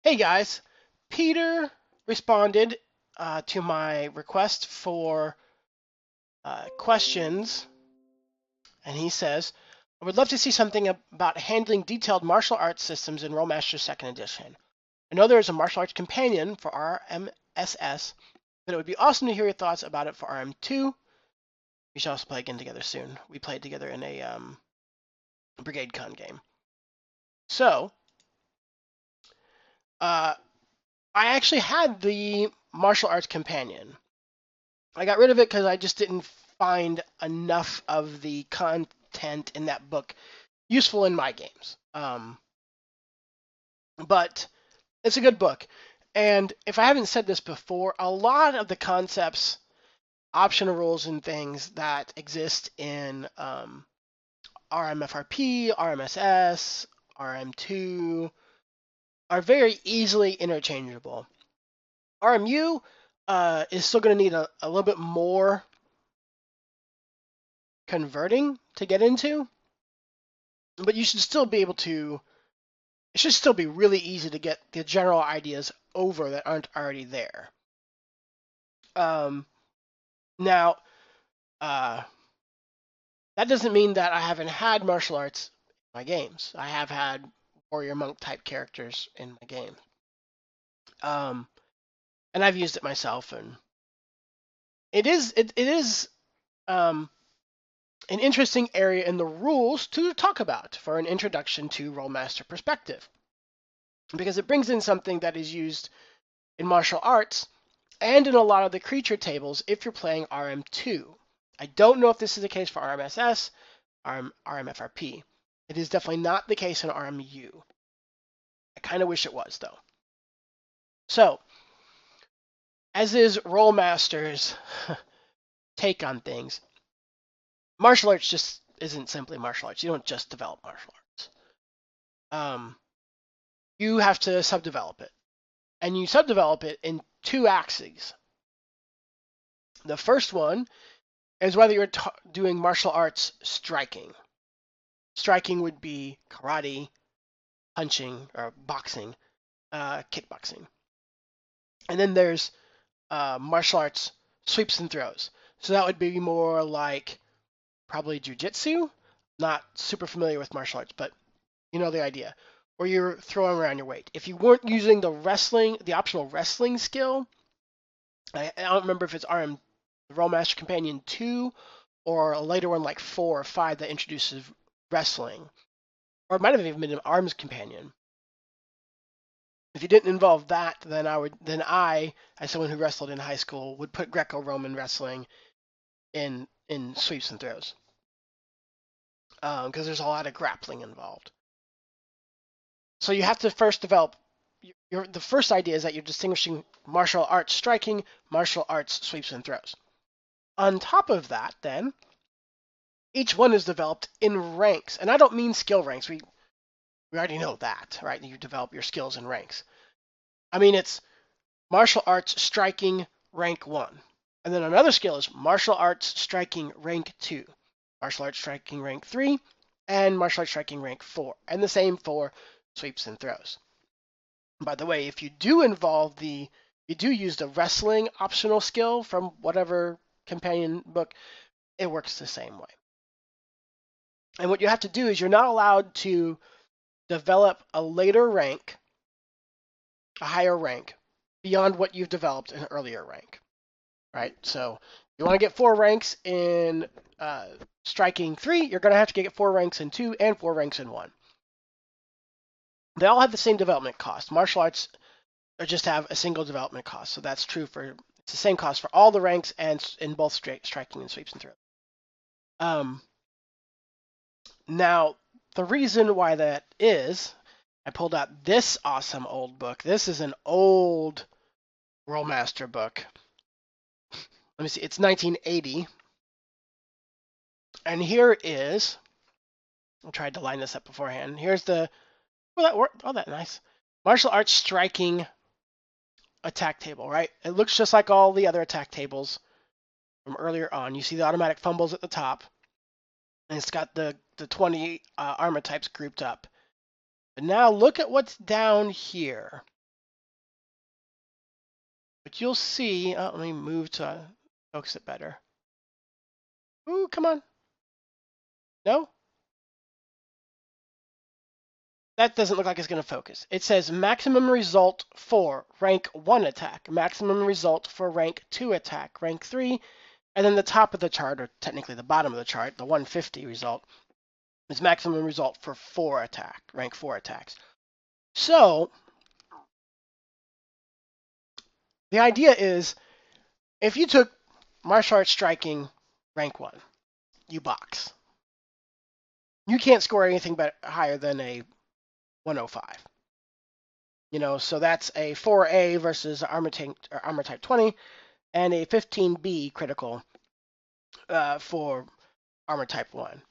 Hey guys, Peter responded to my request for questions, and he says, I would love to see something about handling detailed martial arts systems in Rolemaster 2nd Edition. I know there is a martial arts companion for RMSS, but it would be awesome to hear your thoughts about it for RM2. We shall also play again together soon. We played together in a Brigade Con game. So, uh, I actually had the martial arts companion. I got rid of it because I just didn't find enough of the content in that book useful in my games. But it's a good book. And if I haven't said this before, a lot of the concepts, optional rules, and things that exist in RMFRP, RMSS, RM2 are very easily interchangeable. RMU is still going to need a little bit more converting to get into, but you should still be able to. It should still be really easy to get the general ideas over that aren't already there. Now, that doesn't mean that I haven't had martial arts in my games. I have had warrior monk type characters in my game, and I've used it myself, and it is an interesting area in the rules to talk about for an introduction to Rolemaster perspective, because it brings in something that is used in martial arts and in a lot of the creature tables if you're playing RM2. I don't know if this is the case for RMSS, RMFRP. It is definitely not the case in RMU. I kind of wish it was, though. So, as is Rolemaster's take on things, martial arts just isn't simply martial arts. You don't just develop martial arts. You have to subdevelop it. And you subdevelop it in two axes. The first one is whether you're doing martial arts striking. Striking would be karate, punching, or boxing, kickboxing. And then there's martial arts sweeps and throws. So that would be more like probably jujitsu. Not super familiar with martial arts, but you know the idea. Where you're throwing around your weight. If you weren't using the optional wrestling skill, I don't remember if it's RM Rolemaster Companion 2 or a later one like 4 or 5 that introduces wrestling. Or it might have even been an Arms Companion. If you didn't involve that, then I, as someone who wrestled in high school, would put Greco-Roman wrestling in sweeps and throws. Because there's a lot of grappling involved. So you have to first develop. The first idea is that you're distinguishing martial arts striking, martial arts sweeps and throws. On top of that, then, each one is developed in ranks. And I don't mean skill ranks. We already know that, right? You develop your skills in ranks. I mean, it's martial arts striking rank 1. And then another skill is martial arts striking rank 2, martial arts striking rank 3, and martial arts striking rank 4. And the same for sweeps and throws. By the way, if you do use the wrestling optional skill from whatever companion book, it works the same way. And what you have to do is you're not allowed to develop a later rank, a higher rank, beyond what you've developed in an earlier rank, right? So you want to get 4 ranks in striking 3, you're going to have to get 4 ranks in 2 and 4 ranks in 1. They all have the same development cost. Martial arts just have a single development cost, so that's true for it's the same cost for all the ranks and in both striking and sweeps and throws. Now, the reason why that is, I pulled out this awesome old book. This is an old Rolemaster book. Let me see, it's 1980. And here is, I tried to line this up beforehand. Here's the, that nice. Martial arts striking attack table, right? It looks just like all the other attack tables from earlier on. You see the automatic fumbles at the top, and it's got the 20 armor types grouped up. But now look at what's down here. But you'll see, let me move to focus it better. Ooh, come on. No? That doesn't look like it's going to focus. It says maximum result for rank 1 attack, maximum result for rank 2 attack, rank 3, and then the top of the chart, or technically the bottom of the chart, the 150 result, is maximum result for 4 attack, rank 4 attacks. So, the idea is, if you took martial arts striking rank 1, you box. You can't score anything but higher than a 105. So that's a 4A versus armor type 20, and a 15B critical for armor type 1.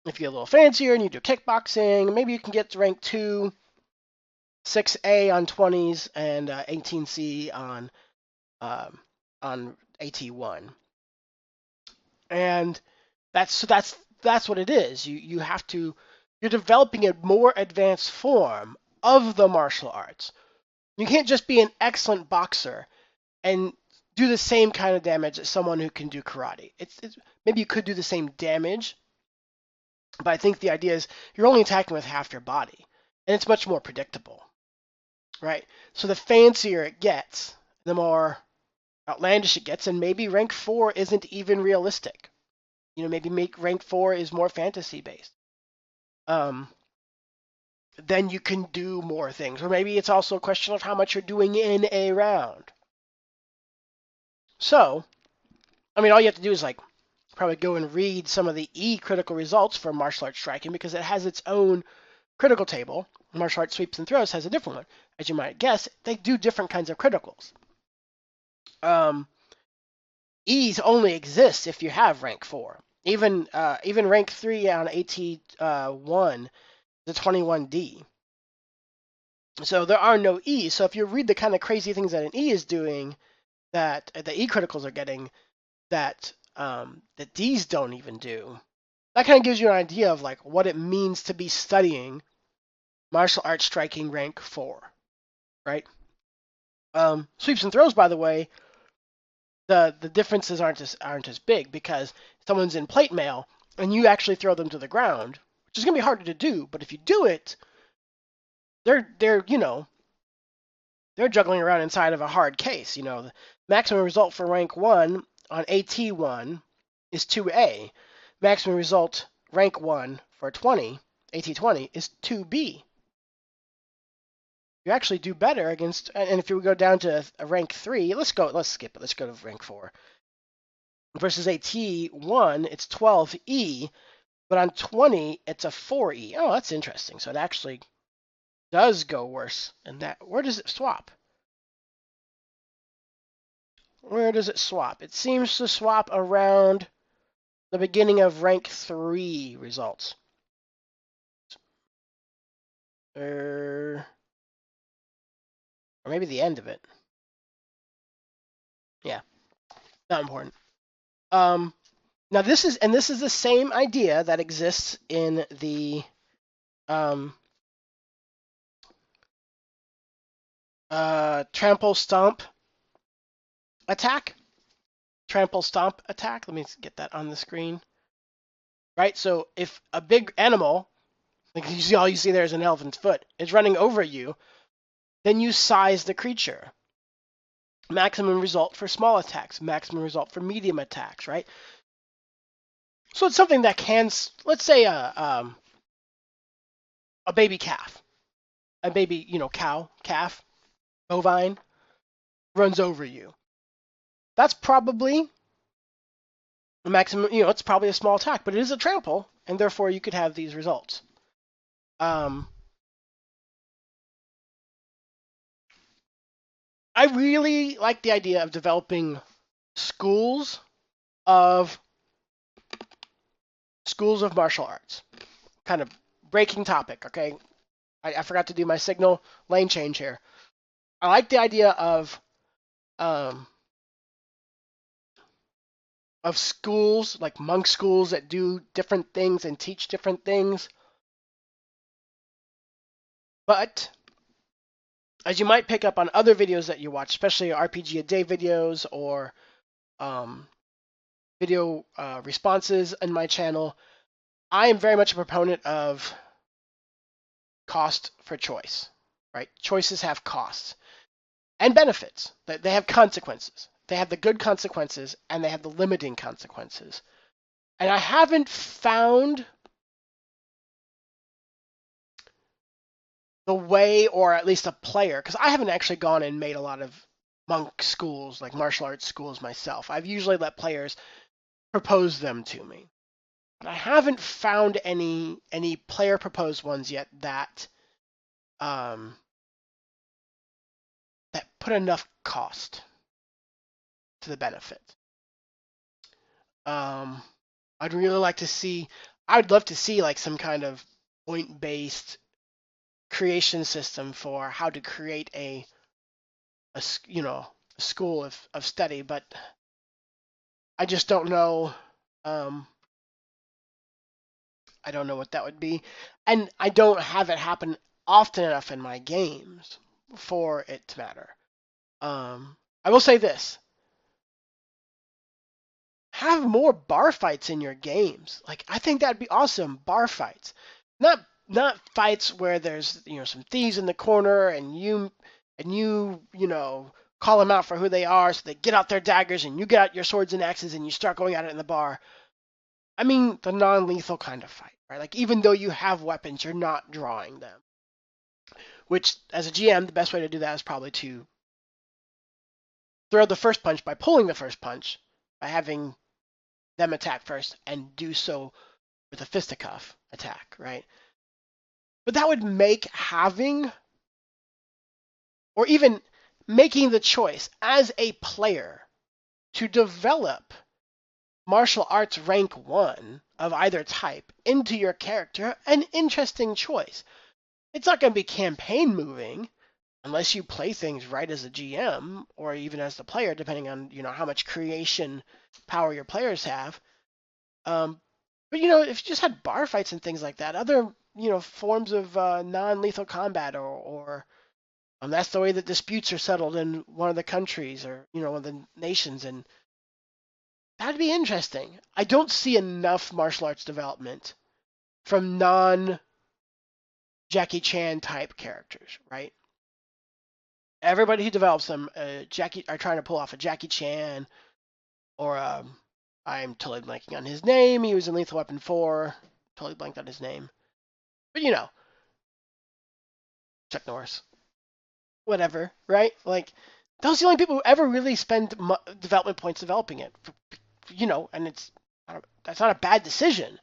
If you get a little fancier and you do kickboxing, maybe you can get to rank 2, 6A on 20s, and 18C on AT1. And that's what it is. You're developing a more advanced form of the martial arts. You can't just be an excellent boxer and do the same kind of damage as someone who can do karate. It's maybe you could do the same damage, but I think the idea is you're only attacking with half your body, and it's much more predictable, right? So the fancier it gets, the more outlandish it gets, and maybe rank 4 isn't even realistic. Maybe make rank 4 is more fantasy based. Then you can do more things, or maybe it's also a question of how much you're doing in a round. So, all you have to do is probably go and read some of the E critical results for martial arts striking, because it has its own critical table. Martial arts sweeps and throws has a different one. As you might guess, they do different kinds of criticals. E's only exists if you have rank 4. Even rank 3 on AT1 is a 21D. So there are no E's. So if you read the kind of crazy things that an E is doing, that the E criticals are getting, that the D's don't even do, that kind of gives you an idea of what it means to be studying martial arts striking rank 4, right? Sweeps and throws, by the way, the differences aren't as big, because someone's in plate mail and you actually throw them to the ground, which is going to be harder to do, but if you do it, they're juggling around inside of a hard case. The maximum result for rank 1 on AT1 is 2A. Maximum result rank 1 for AT20 is 2B. You actually do better against, and if you go down to a rank 3, let's skip it. Let's go to rank 4. Versus AT1, it's 12E, but on 20, it's a 4E. Oh, that's interesting. So it actually does go worse than that. Where does it swap? It seems to swap around the beginning of rank 3 results. Or maybe the end of it. Yeah, not important. Now this is the same idea that exists in the trample stomp attack. Let me get that on the screen. Right, so if a big animal, all you see there is an elephant's foot, is running over you, then you size the creature. Maximum result for small attacks, maximum result for medium attacks, right? So it's something that can, let's say a baby calf, a baby, calf, bovine, runs over you. That's probably the maximum, it's probably a small attack, but it is a trample, and therefore you could have these results. I really like the idea of developing schools of martial arts. Kind of breaking topic, okay? I forgot to do my signal lane change here. I like the idea of schools, like monk schools, that do different things and teach different things. But as you might pick up on other videos that you watch, especially RPG a day videos or um, video responses in my channel, I am very much a proponent of cost for choice, right? Choices have costs and benefits. They have consequences. They have the good consequences and they have the limiting consequences. And I haven't found the way, or at least a player, because I haven't actually gone and made a lot of monk schools, like martial arts schools myself. I've usually let players propose them to me. But I haven't found any player proposed ones yet that that put enough cost to the benefit. I'd really like to see. I'd love to see like some kind of point-based creation system for how to create a a school of study, but I just don't know. Um, I don't know what that would be, and I don't have it happen often enough in my games for it to matter. I will say this: have more bar fights in your games. Like I think that'd be awesome. Bar fights, not fights where there's some thieves in the corner and you call them out for who they are, so they get out their daggers and you get out your swords and axes and you start going at it in the bar. I mean the non-lethal kind of fight, right? Like even though you have weapons, you're not drawing them. Which, as a GM, the best way to do that is probably to throw the first punch by pulling the first punch, by having them attack first and do so with a fisticuff attack, right? But that would make having, or even making the choice as a player to develop martial arts rank 1 of either type into your character an interesting choice. It's not going to be campaign moving unless you play things right as a GM or even as the player, depending on how much creation power your players have. But if you just had bar fights and things like that, other forms of non-lethal combat, or that's the way that disputes are settled in one of the countries or one of the nations, and that'd be interesting. I don't see enough martial arts development from non-Jackie Chan type characters, right? Everybody who develops them, Jackie, are trying to pull off a Jackie Chan, or I'm totally blanking on his name. He was in Lethal Weapon 4. Totally blanked on his name. But Chuck Norris. Whatever, right? Like, those are the only people who ever really spend development points developing it. And that's not a bad decision.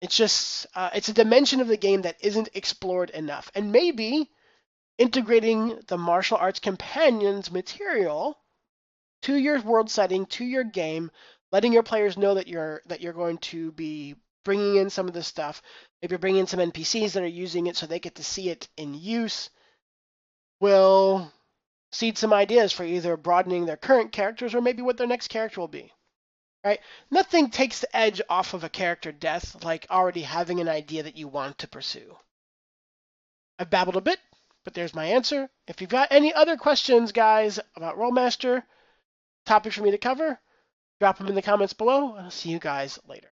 It's just, it's a dimension of the game that isn't explored enough. And maybe integrating the martial arts companions material to your world setting, to your game, letting your players know that you're going to be bringing in some of this stuff. Maybe you're bringing in some NPCs that are using it so they get to see it in use, will seed some ideas for either broadening their current characters or maybe what their next character will be. Right? Nothing takes the edge off of a character death like already having an idea that you want to pursue. I've babbled a bit, but there's my answer. If you've got any other questions, guys, about Rolemaster, topics for me to cover, drop them in the comments below, and I'll see you guys later.